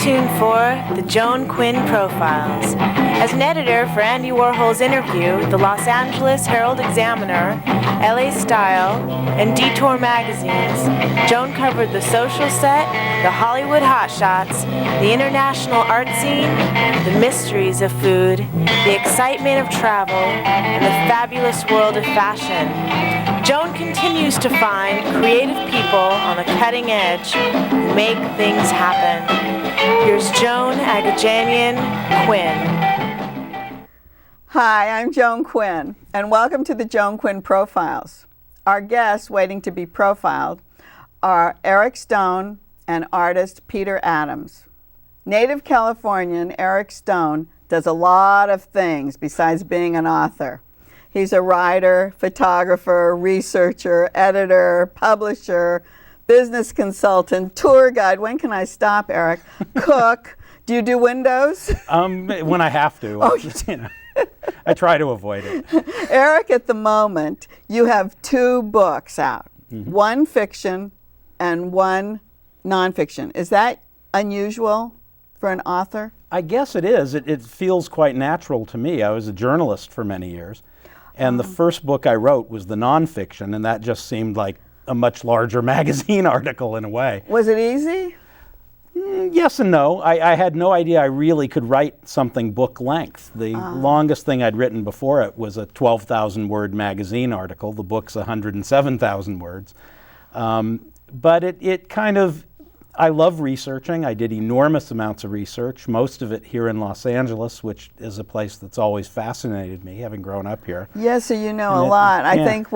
tuned for the Joan Quinn Profiles. As an editor for Andy Warhol's Interview, the Los Angeles Herald-Examiner, LA Style, and Detour magazines, Joan covered the social set, the Hollywood hotshots, the international art scene, the mysteries of food, the excitement of travel, and the fabulous world of fashion. Joan continues to find creative people on the cutting edge who make things happen. Here's Joan Agajanian Quinn. Hi, I'm Joan Quinn, and welcome to the Joan Quinn Profiles. Our guests waiting to be profiled are Eric Stone and artist Peter Adams. Native Californian Eric Stone does a lot of things besides being an author. He's a writer, photographer, researcher, editor, publisher, business consultant, tour guide. When can I stop, Eric? Cook. Do you do windows? When I have to. Oh, You know, I try to avoid it. Eric, at the moment, you have two books out, one fiction and one nonfiction. Is that unusual for an author? I guess it is. It feels quite natural to me. I was a journalist for many years, and the first book I wrote was the nonfiction, and that just seemed like a much larger magazine article in a way. Was it easy? Yes and no. I had no idea I really could write something book length. The longest thing I'd written before it was a 12,000 word magazine article. The book's 107,000 words. But it kind of, I love researching. I did enormous amounts of research, most of it here in Los Angeles, which is a place that's always fascinated me, having grown up here. Yes, so you know a lot. I yeah. think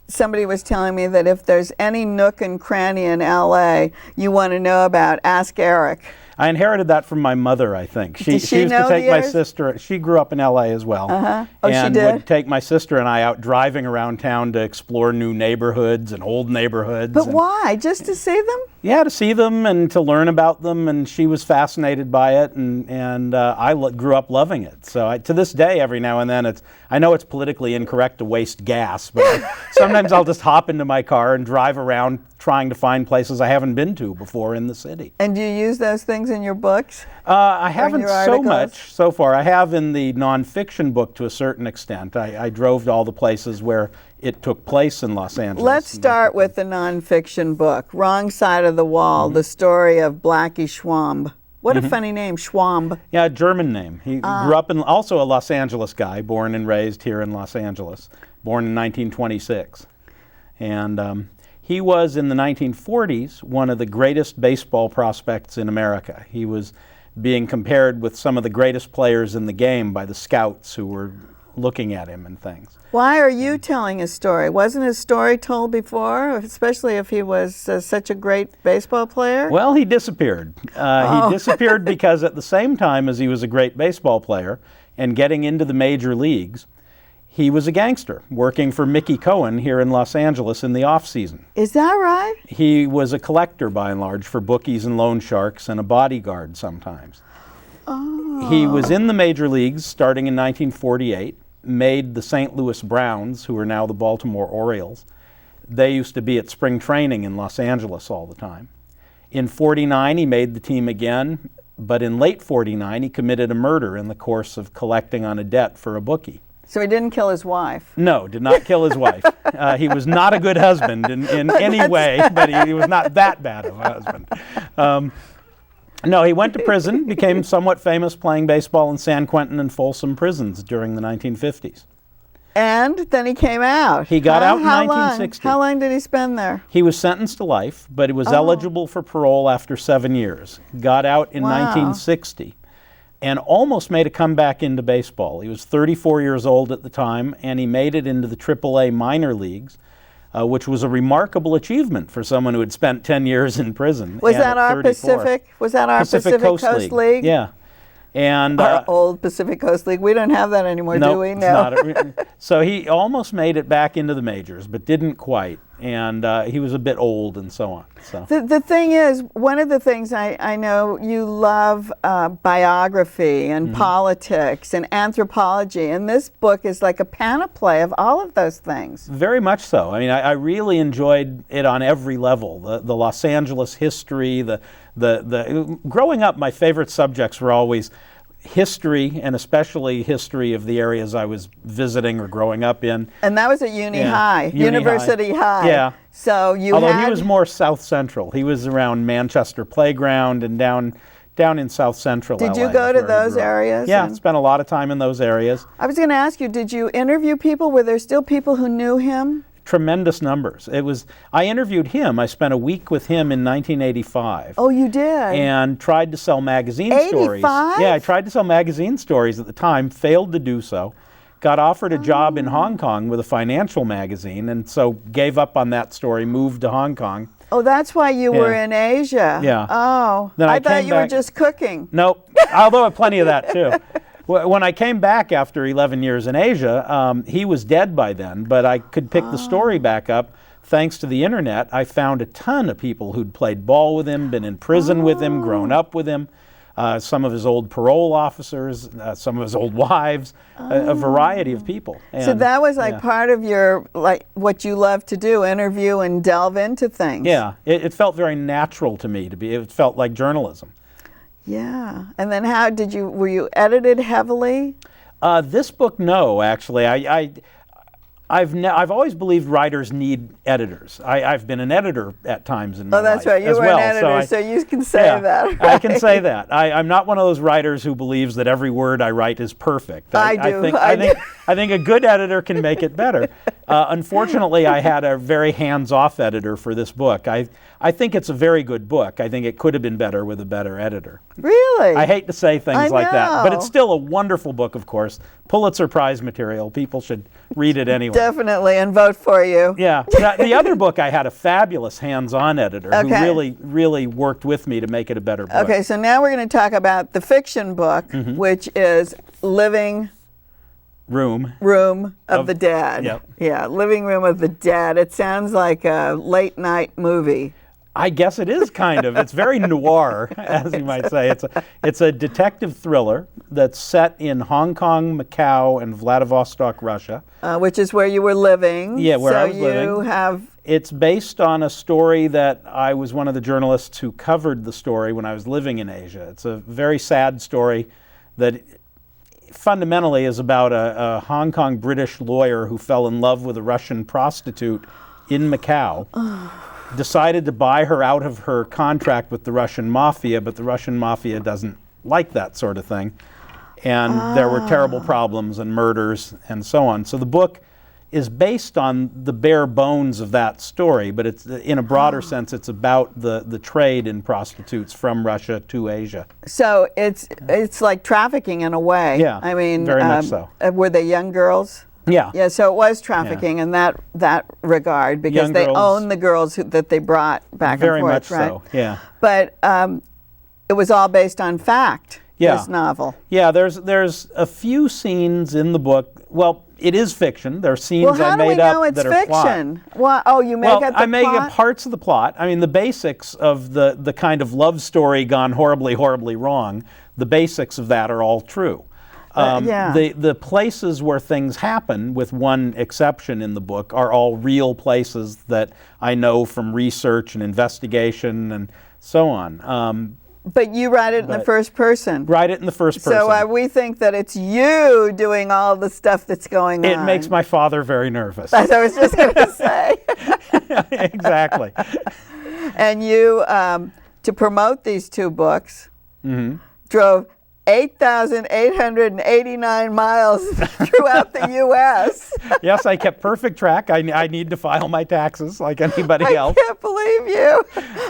somebody was telling me that if there's any nook and cranny in LA you want to know about, ask Eric. I inherited that from my mother, I think. She Did she used know to take the my others? sister. She grew up in LA as well. Oh, and she did? would take my sister and I out driving around town to explore new neighborhoods and old neighborhoods. But why? Just to see them? Yeah, to see them and to learn about them, and she was fascinated by it, and I grew up loving it. So to this day, every now and then, I know it's politically incorrect to waste gas, but sometimes I'll just hop into my car and drive around trying to find places I haven't been to before in the city. And do you use those things in your books? I haven't your so articles? much so far. I have in the nonfiction book to a certain extent. I drove to all the places where it took place in Los Angeles. Let's start with the nonfiction book, Wrong Side of the Wall, the story of Blackie Schwamb. What a funny name, Schwamb. Yeah, a German name. He grew up also a Los Angeles guy, born and raised here in Los Angeles, born in 1926. And he was, in the 1940s, one of the greatest baseball prospects in America. He was being compared with some of the greatest players in the game by the scouts who were looking at him and things. Why are you telling his story? Wasn't his story told before, especially if he was such a great baseball player? Well, he disappeared. He disappeared because at the same time as he was a great baseball player and getting into the major leagues, he was a gangster working for Mickey Cohen here in Los Angeles in the off-season. Is that right? He was a collector, by and large, for bookies and loan sharks and a bodyguard sometimes. Oh. He was in the major leagues starting in 1948, made the St. Louis Browns, who are now the Baltimore Orioles. They used to be at spring training in Los Angeles all the time. In 49, he made the team again, but in late 49, he committed a murder in the course of collecting on a debt for a bookie. So he didn't kill his wife? No, did not kill his wife. He was not a good husband in any way, but he was not that bad of a husband. No, he went to prison, became somewhat famous playing baseball in San Quentin and Folsom prisons during the 1950s. And then he came out. He got out in How 1960. How long did he spend there? He was sentenced to life, but he was eligible for parole after 7 years. Got out in 1960 and almost made a comeback into baseball. He was 34 years old at the time, and he made it into the AAA minor leagues, which was a remarkable achievement for someone who had spent 10 years in prison. Was that our Pacific? Was that our Pacific Coast League? Yeah. And our old Pacific Coast League. We don't have that anymore, do we? No. So he almost made it back into the majors, but didn't quite. and he was a bit old and so on. So The thing is, one of the things I know you love biography and politics and anthropology, and this book is like a panoply of all of those things. very much so. I mean, I really enjoyed it on every level. The Los Angeles history, the growing up, my favorite subjects were always history, and especially history of the areas I was visiting or growing up in. And that was at University Uni High. Yeah. So you Although had... he was more South Central. He was around Manchester Playground and down in South Central LA. Did you go to is where he those grew up. areas? Yeah, And- spent a lot of time in those areas. I was going to ask you, did you interview people? Were there still people who knew him? Tremendous numbers. I interviewed him. I spent a week with him in 1985. Oh, you did? And tried to sell magazine stories. 85? Yeah, I tried to sell magazine stories at the time, failed to do so. Got offered a job in Hong Kong with a financial magazine, and so gave up on that story, moved to Hong Kong. Oh, that's why you were in Asia. Yeah. Oh, Then I thought came you were back- just cooking. Nope, although plenty of that too. When I came back after 11 years in Asia, he was dead by then, but I could pick the story back up. Thanks to the internet, I found a ton of people who'd played ball with him, been in prison with him, grown up with him, some of his old parole officers, some of his old wives, a variety of people. So And, that was like yeah. part of your, like what you love to do, interview and delve into things. Yeah, it felt very natural to me it felt like journalism. Yeah. And then how did you, were you edited heavily? This book, no, actually. I've always believed writers need editors. I've been an editor at times in my life. Oh, that's right. You as were well, an editor, so you can say yeah, that. I can say that. I'm not one of those writers who believes that every word I write is perfect. I do. I think a good editor can make it better. Unfortunately, I had a very hands-off editor for this book. I think it's a very good book. I think it could have been better with a better editor. Really? I hate to say things I like that, but it's know. still a wonderful book, of course. Pulitzer Prize material. People should read it anyway. Definitely, and vote for you. Yeah. The other book, I had a fabulous hands-on editor who Okay. really worked with me to make it a better book. Okay, so now we're going to talk about the fiction book, which is Living Room. Room of the Dead. Yep. Yeah, Living Room of the Dead. It sounds like a late night movie. I guess it is kind of. It's very noir, as you might say. It's a detective thriller that's set in Hong Kong, Macau, and Vladivostok, Russia. Which is where you were living. Yeah, where I was So living. you have, It's based on a story that I was one of the journalists who covered the story when I was living in Asia. It's a very sad story that fundamentally is about a Hong Kong British lawyer who fell in love with a Russian prostitute in Macau. Decided to buy her out of her contract with the Russian mafia, but the Russian mafia doesn't like that sort of thing. And there were terrible problems and murders and so on. So the book is based on the bare bones of that story, but it's in a broader sense, it's about the trade in prostitutes from Russia to Asia. so it's like trafficking in a way. Yeah, I mean, very much so. Were they young girls? Yeah. Yeah, so it was trafficking in that regard because Young they girls. owned the girls that they brought back Very and much forth, right? so, yeah. But it was all based on fact, Yeah. this novel. Yeah, there's a few scenes in the book. Well, it is fiction. There are scenes Well, how I do we made know up it's that are plot. fiction? Well, oh, you make Well, up the I make plot? up parts of the plot. I mean, the basics of the kind of love story gone horribly, horribly wrong, the basics of that are all true. Yeah. The places where things happen, with one exception in the book, are all real places that I know from research and investigation and so on. But you write it in the first person. Write it in the first person. So we think that it's you doing all the stuff that's going on. It makes my father very nervous. As I was just going to say. Exactly. And you, to promote these two books, Mm-hmm. drove 8,889 miles throughout the U.S. Yes, I kept perfect track. I need to file my taxes like anybody I else. can't believe you.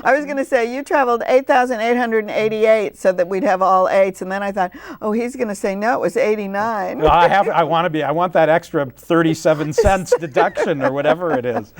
I was going to say you traveled 8,888 so that we'd have all eights, and then I thought, oh, he's going to say no, it was 89. Well, I want that extra 37 cents deduction or whatever it is.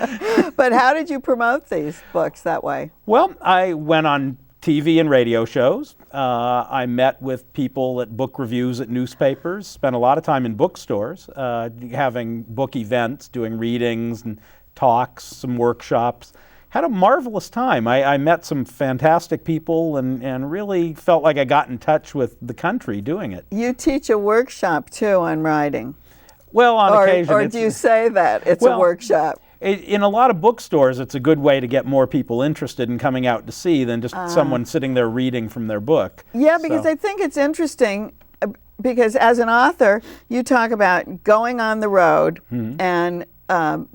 But how did you promote these books that way? Well, I went on TV and radio shows. I met with people at book reviews at newspapers, spent a lot of time in bookstores, having book events, doing readings and talks, some workshops. Had a marvelous time. I met some fantastic people and really felt like I got in touch with the country doing it. You teach a workshop too on writing. Well, on occasion. Or do you say that it's a workshop? In a lot of bookstores, it's a good way to get more people interested in coming out to see than just someone sitting there reading from their book. Yeah, because I think it's interesting because as an author, you talk about going on the road and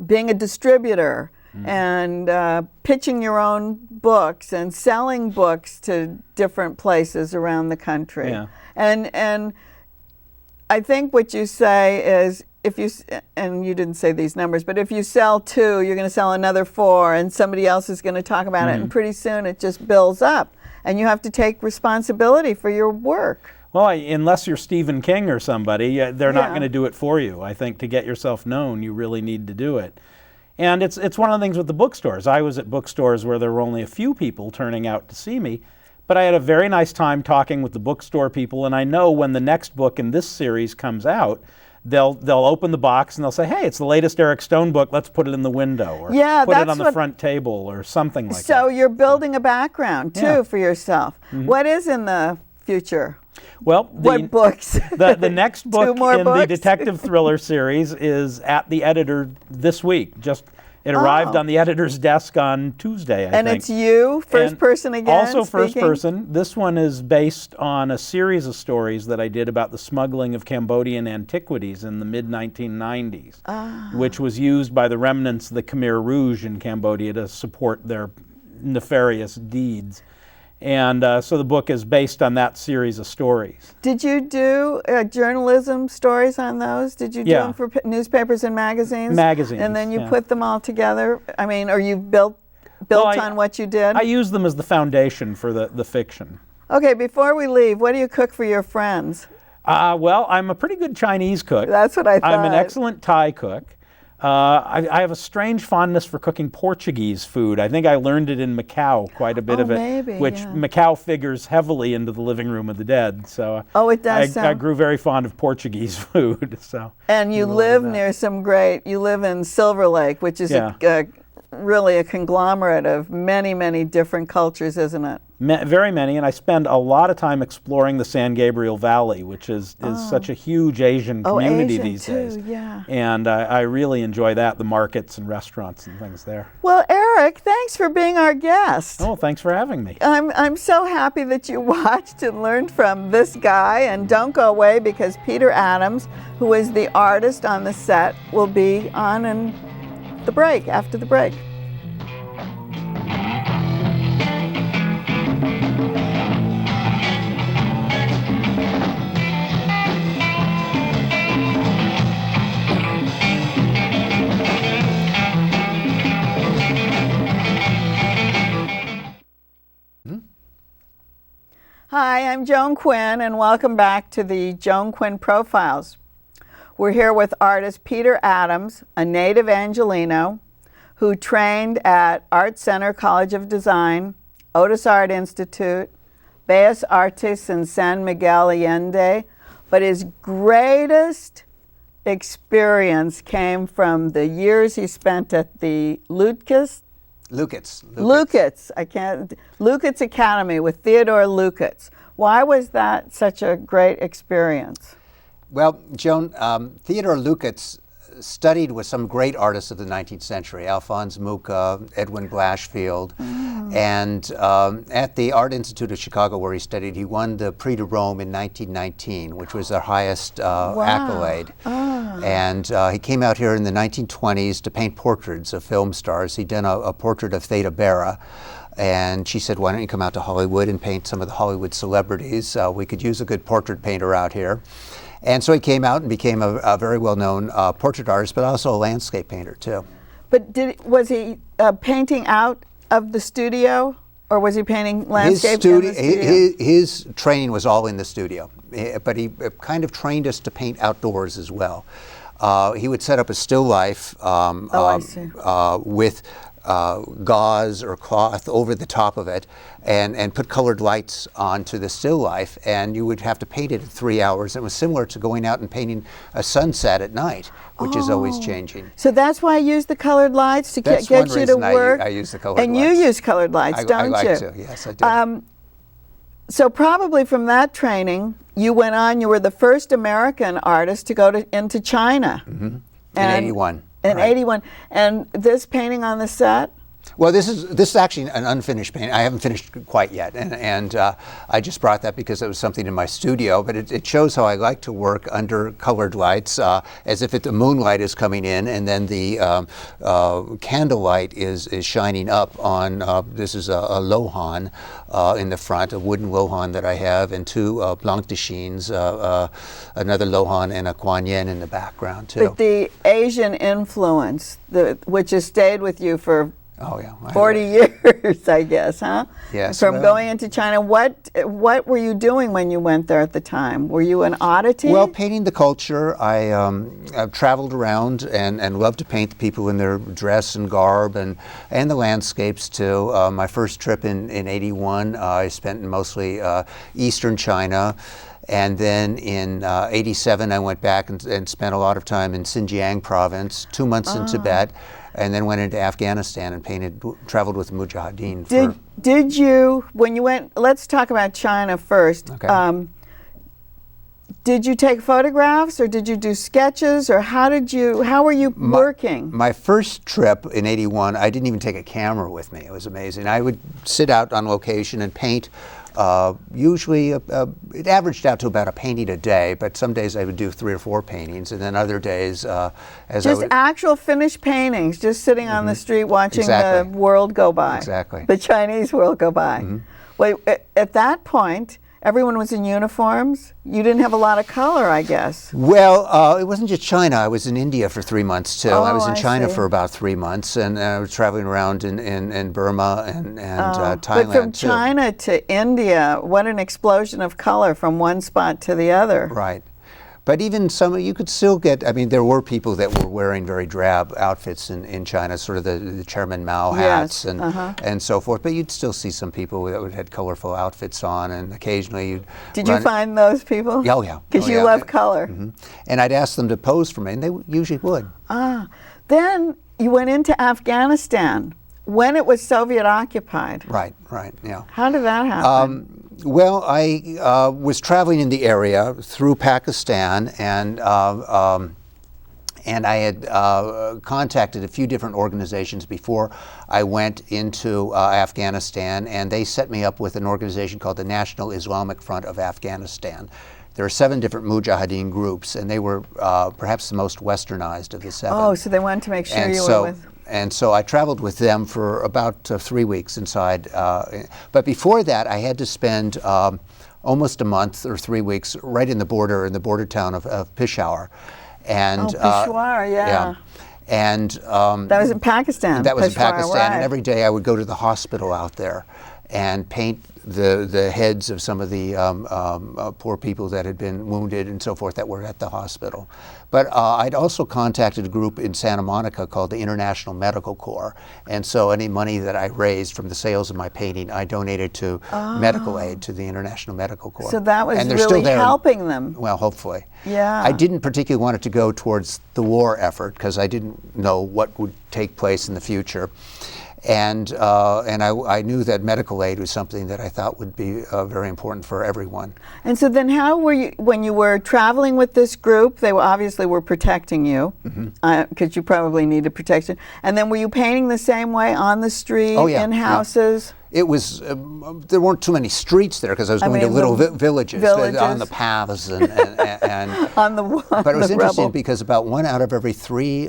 being a distributor and pitching your own books and selling books to different places around the country. Yeah. And I think what you say is, if you, and you didn't say these numbers, but if you sell 2, you're going to sell another 4, and somebody else is going to talk about it, and pretty soon it just builds up, and you have to take responsibility for your work. Well, unless you're Stephen King or somebody, they're not going to do it for you. I think to get yourself known, you really need to do it. And it's one of the things with the bookstores. I was at bookstores where there were only a few people turning out to see me, but I had a very nice time talking with the bookstore people, and I know when the next book in this series comes out, they'll open the box and they'll say, hey, it's the latest Eric Stone book, let's put it in the window, or put it on the front table, or something like that. So you're building a background, too, for yourself. What is in the future? Well, what books? The next book in books? the detective thriller series is at the editor this week. It arrived on the editor's desk on Tuesday, I think. And it's you, first person again, also first person. This one is based on a series of stories that I did about the smuggling of Cambodian antiquities in the mid-1990s, which was used by the remnants of the Khmer Rouge in Cambodia to support their nefarious deeds. And so the book is based on that series of stories. Did you do journalism stories on those? Did you do them for newspapers and magazines? Magazines. And then you put them all together? I mean, or you built on what you did? I use them as the foundation for the fiction. Okay, before we leave, what do you cook for your friends? Well, I'm a pretty good Chinese cook. That's what I thought. I'm an excellent Thai cook. I have a strange fondness for cooking Portuguese food. I think I learned it in Macau, quite a bit of it, which Macau figures heavily into the living room of the dead. So it does. I grew very fond of Portuguese food. So and you live near you live in Silver Lake, which is really a conglomerate of many, many different cultures, isn't it? Very many, and I spend a lot of time exploring the San Gabriel Valley, which is such a huge Asian community these days. Yeah. And I really enjoy that, the markets and restaurants and things there. Well, Eric, thanks for being our guest. Oh, thanks for having me. I'm so happy that you watched and learned from this guy, and don't go away because Peter Adams, who is the artist on the set, will be on after the break. Hi, I'm Joan Quinn, and welcome back to the Joan Quinn Profiles. We're here with artist Peter Adams, a native Angelino, who trained at Art Center College of Design, Otis Art Institute, Bellas Artes in San Miguel Allende, but his greatest experience came from the years he spent at the Lukatz Academy with Theodore Lukatz. Why was that such a great experience? Well, Joan, Theodore Lukatz studied with some great artists of the 19th century, Alphonse Mucha, Edwin Blashfield, and at the Art Institute of Chicago where he studied, he won the Prix de Rome in 1919, which was their highest accolade. And he came out here in the 1920s to paint portraits of film stars. He'd done a portrait of Theda Bara, and she said, why don't you come out to Hollywood and paint some of the Hollywood celebrities? We could use a good portrait painter out here. And so he came out and became a very well-known portrait artist, but also a landscape painter, too. But was he painting out of the studio, or was he painting landscapes in the studio? His training was all in the studio, but he kind of trained us to paint outdoors as well. He would set up a still life with gauze or cloth over the top of it and put colored lights onto the still life, and you would have to paint it in 3 hours. It was similar to going out and painting a sunset at night, which is always changing. So that's why I use the colored lights to That's get one you to reason work. I use the colored and lights. you use colored lights, don't I like you? to, yes, I do. So probably from that training, you went on. You were the first American artist to go into China. In 81. In right. 81. And this painting on the set? Well, this is actually an unfinished painting. I haven't finished quite yet, and I just brought that because it was something in my studio. But it shows how I like to work under colored lights, as if the moonlight is coming in, and then the candlelight is shining up on. This is a lohan in the front, a wooden lohan that I have, and two blanc de chines, another lohan, and a Kuan Yin in the background too. But the Asian influence, which has stayed with you for 40 years, I guess, huh? Yes. From going into China, what were you doing when you went there at the time? Were you an oddity? Well, painting the culture. I've traveled around and loved to paint the people in their dress and garb and the landscapes too. My first trip in 81, I spent in mostly Eastern China. And then in 87, I went back and spent a lot of time in Xinjiang province, 2 months in Tibet, and then went into Afghanistan and traveled with Mujahideen. Did you, when you went, let's talk about China first. Okay. Did you take photographs, or did you do sketches, or how were you working? My first trip in 81, I didn't even take a camera with me. It was amazing. I would sit out on location and paint. Usually, it averaged out to about a painting a day, but some days I would do 3 or 4 paintings, and then other days, actual finished paintings, just sitting on the street watching Exactly. the world go by. Exactly. The Chinese world go by. Wait, at that point, everyone was in uniforms. You didn't have a lot of color, I guess. Well, it wasn't just China. I was in India for 3 months too. I was in I China see. for about 3 months, and I was traveling around in Burma and Thailand But from too. China to India, what an explosion of color from one spot to the other. Right. But even you could still get, I mean, there were people that were wearing very drab outfits in China, sort of the Chairman Mao hats and so forth. But you'd still see some people that had colorful outfits on, and occasionally you'd Did you find those people? Oh, yeah. Because Oh, you yeah. love color. And I'd ask them to pose for me, and they usually would. Then you went into Afghanistan when it was Soviet occupied. Right, yeah. How did that happen? Well, I was traveling in the area through Pakistan, and I had contacted a few different organizations before I went into Afghanistan, and they set me up with an organization called the National Islamic Front of Afghanistan. There are 7 different Mujahideen groups, and they were perhaps the most westernized of the 7. Oh, so they wanted to make sure you were with... And so I traveled with them for about 3 weeks inside. But before that, I had to spend almost a month or 3 weeks right in the border town of Peshawar. And, Peshawar, yeah. And that was in Pakistan. That was Peshawar, in Pakistan, right. and every day I would go to the hospital out there and paint the heads of some of the poor people that had been wounded and so forth that were at the hospital. But I'd also contacted a group in Santa Monica called the International Medical Corps, and so any money that I raised from the sales of my painting, I donated to medical aid to the International Medical Corps. So that was and they're really still there. helping them. Well, hopefully. Yeah. I didn't particularly want it to go towards the war effort because I didn't know what would take place in the future. And I knew that medical aid was something that I thought would be very important for everyone. And so then how were you, when you were traveling with this group, they obviously were protecting you, because you probably needed protection. And then were you painting the same way on the street, in houses? It was, there weren't too many streets there because I was going to little villages on the paths and on the But it was interesting rubble. because about 1 out of every 3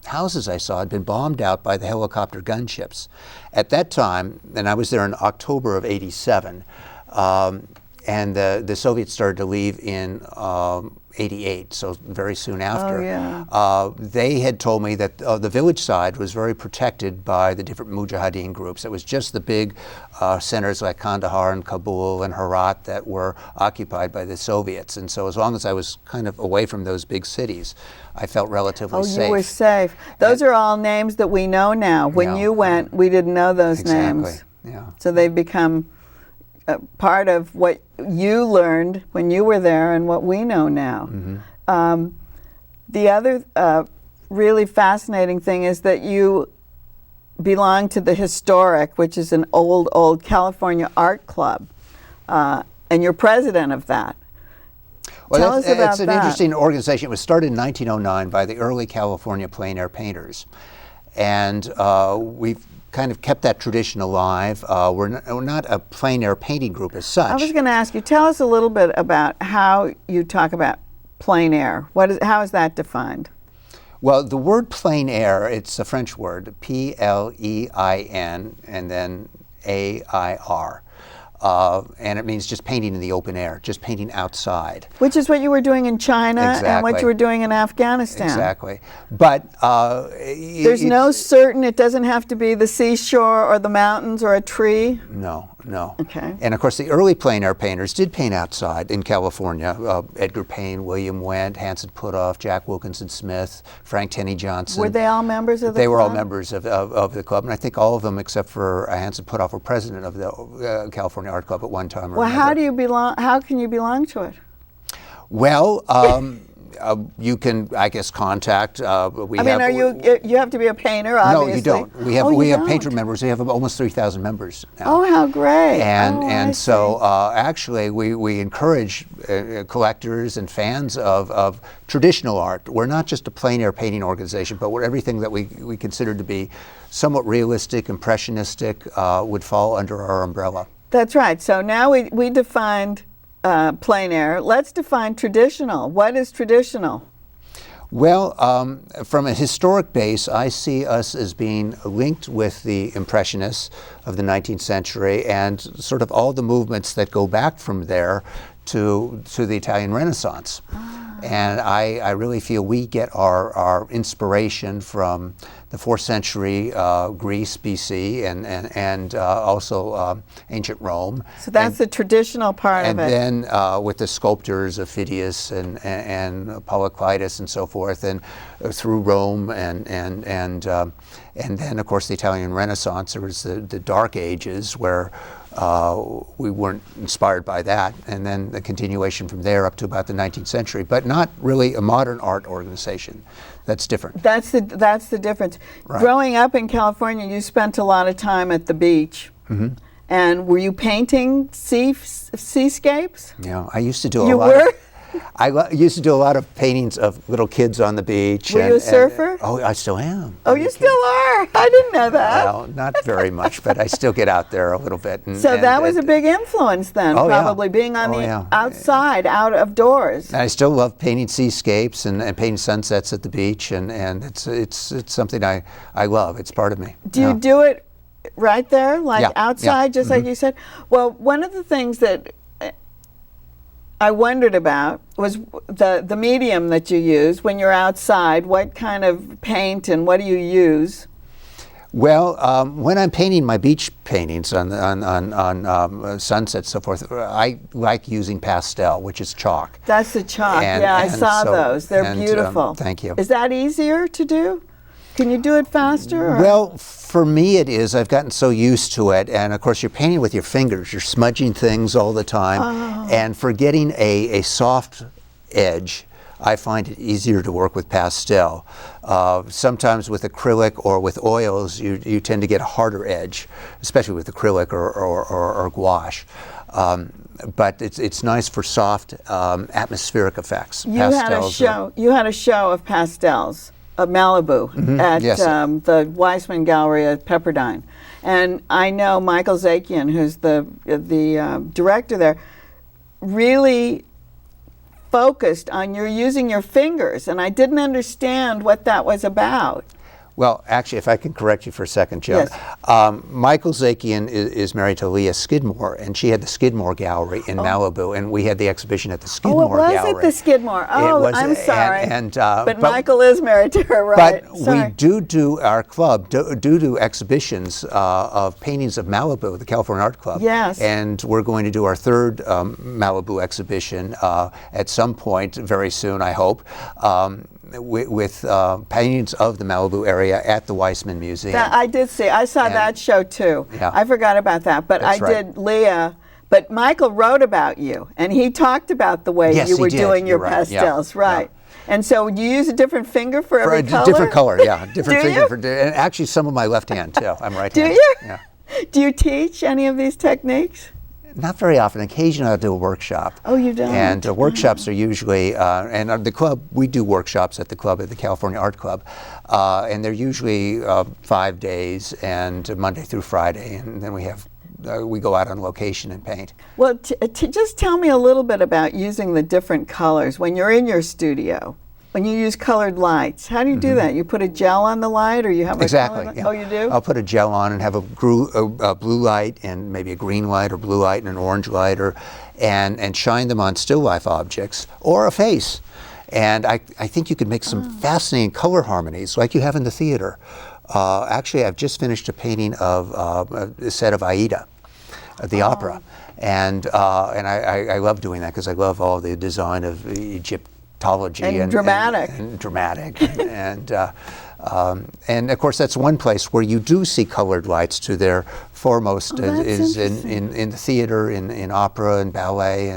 houses I saw had been bombed out by the helicopter gunships. At that time, and I was there in October of '87, and the Soviets started to leave in '88, so very soon after. Oh, yeah. They had told me that the village side was very protected by the different Mujahideen groups. It was just the big centers like Kandahar and Kabul and Herat that were occupied by the Soviets. And so as long as I was kind of away from those big cities, I felt relatively safe. Oh, you were safe. Those are all names that we know now. When you went, we didn't know those names. Yeah. So they've become part of what you learned when you were there and what we know now. The other really fascinating thing is that you belong to the Historic, which is an old California art club, and you're president of that. Well, Tell us about it's an that. interesting organization. It was started in 1909 by the early California plein air painters, and we've kind of kept that tradition alive. We're not a plein air painting group as such. I was going to ask you, tell us a little bit about how you talk about plein air. How is that defined? Well, the word plein air, it's a French word, P-L-E-I-N, and then A-I-R. And it means just painting in the open air, just painting outside. Which is what you were doing in China and what you were doing in Afghanistan. Exactly. But there's no certain, it doesn't have to be the seashore or the mountains or a tree? No. Okay. And of course, the early plein air painters did paint outside in California. Edgar Payne, William Wendt, Hanson Puthoff, Jack Wilkinson Smith, Frank Tenney Johnson. Were they all members of the club? They were all members of the club, and I think all of them except for Hanson Puthoff were president of the California Art Club at one time or another. How do you belong? How can you belong to it? Well, you can, I guess, contact. You have to be a painter, obviously. No, you don't. We have painter members. We have almost 3,000 members now. Oh, how great! So actually, we encourage collectors and fans of traditional art. We're not just a plein air painting organization, but we're everything that we consider to be somewhat realistic, impressionistic, would fall under our umbrella. That's right. So now we defined plein air. Let's define traditional. What is traditional? Well, from a historic base, I see us as being linked with the Impressionists of the 19th century and sort of all the movements that go back from there to the Italian Renaissance. And I really feel we get our inspiration from the 4th century Greece, BC, and also ancient Rome. So that's the traditional part of it. And then with the sculptors of Phidias and Polyclitus and so forth, and through Rome, and then of course the Italian Renaissance. There was the Dark Ages where we weren't inspired by that, and then the continuation from there up to about the 19th century, but not really a modern art organization. That's different. That's the difference. Right. Growing up in California, you spent a lot of time at the beach. Mm-hmm. And were you painting seascapes? Yeah, I used to do You were? I used to do a lot of paintings of little kids on the beach. Were you a surfer? Oh, I still am. Oh, you still are? I didn't know that. Well, not very much, but I still get out there a little bit. So that was a big influence then, probably, being on the outside, out of doors. And I still love painting seascapes and painting sunsets at the beach, and it's something I love. It's part of me. Do you do it right there, like outside, just mm-hmm. like you said? Well, one of the things that I wondered about was the medium that you use when you're outside. What kind of paint and what do you use? Well, when I'm painting my beach paintings on sunsets, so forth, I like using pastel, which is chalk. That's the chalk. I saw those. They're beautiful. Thank you. Is that easier to do? Can you do it faster? Or? Well, for me it is. I've gotten so used to it, and of course you're painting with your fingers. You're smudging things all the time, and for getting a soft edge, I find it easier to work with pastel. Sometimes with acrylic or with oils, you tend to get a harder edge, especially with acrylic or gouache. But it's nice for soft atmospheric effects. You had a show of pastels. Malibu at the Weissman Gallery at Pepperdine. And I know Michael Zakian, who's the director there, really focused on using your fingers, and I didn't understand what that was about. Well, actually, if I can correct you for a second, Joan. Yes. Michael Zakian is married to Leah Skidmore, and she had the Skidmore Gallery in Malibu, and we had the exhibition at the Skidmore Gallery. Oh, it was at the Skidmore. Oh, I'm sorry. But Michael is married to her, right? But we do our club do exhibitions of paintings of Malibu, the California Art Club. Yes. And we're going to do our third Malibu exhibition at some point very soon, I hope. With paintings of the Malibu area at the Weissman Museum. I did see. I saw that show too. Yeah. I forgot about that, but That's right. did Leah. But Michael wrote about you, and he talked about the way Yes, you were he did. doing your You're right. pastels, Yeah. right? Yeah. And so, do you use a different finger for every color? Different color, yeah. Different Do finger you? for, and actually some of my left hand too. I'm right Do handed. you? Yeah. Do you teach any of these techniques? Not very often. Occasionally I'll do a workshop. Oh, you don't? And workshops are usually, and the club, we do workshops at the club, at the California Art Club, and they're usually 5 days and Monday through Friday, and then we go out on location and paint. Well, just tell me a little bit about using the different colors when you're in your studio. When you use colored lights, how do you do that? You put a gel on the light, or you have a Exactly. color light? Yeah. Oh, you do? I'll put a gel on and have a blue light and maybe a green light or blue light and an orange light, and shine them on still life objects or a face. And I think you could make some fascinating color harmonies like you have in the theater. Actually, I've just finished a painting of a set of Aida, the opera, and I love doing that because I love all the design of Egyptology And dramatic. and dramatic, and of course that's one place where you do see colored lights to their foremost is in the theater, in opera and ballet,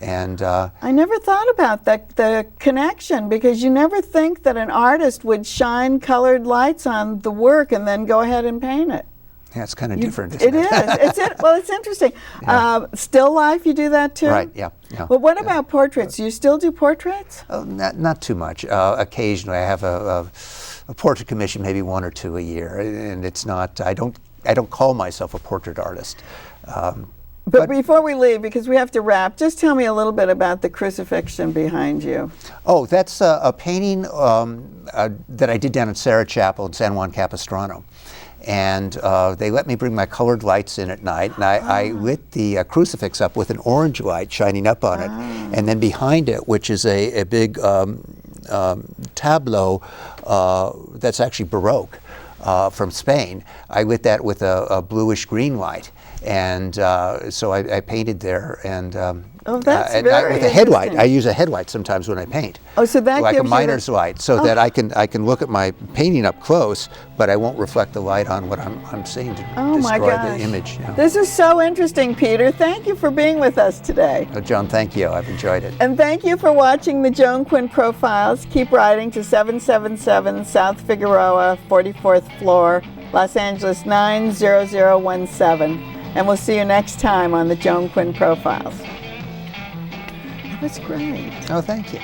and I never thought about the connection, because you never think that an artist would shine colored lights on the work and then go ahead and paint it. yeah, it's kind of different. Isn't It is. Well, it's interesting. Yeah. Still life, you do that too? Right. Yeah. Well, what about portraits? Do you still do portraits? Oh, not too much. Occasionally, I have a portrait commission, maybe 1 or 2 a year, and it's not. I don't call myself a portrait artist. But before we leave, because we have to wrap, just tell me a little bit about the crucifixion behind you. Oh, that's a painting that I did down at Sarah Chapel in San Juan Capistrano. And they let me bring my colored lights in at night, and I lit the crucifix up with an orange light shining up on it. And then behind it, which is a big tableau that's actually Baroque from Spain, I lit that with a bluish green light. And so I painted there, and that's very with a headlight. interesting. I use a headlight sometimes when I paint. Oh, so that like gives a you miner's light, so that I can look at my painting up close, but I won't reflect the light on what I'm seeing to Oh my destroy gosh. the image. Yeah. This is so interesting, Peter. Thank you for being with us today. Joan, thank you. I've enjoyed it. And thank you for watching the Joan Quinn Profiles. Keep writing to 777 South Figueroa, 44th floor, Los Angeles 90017. And we'll see you next time on the Joan Quinn Profiles. That was great. Oh, thank you.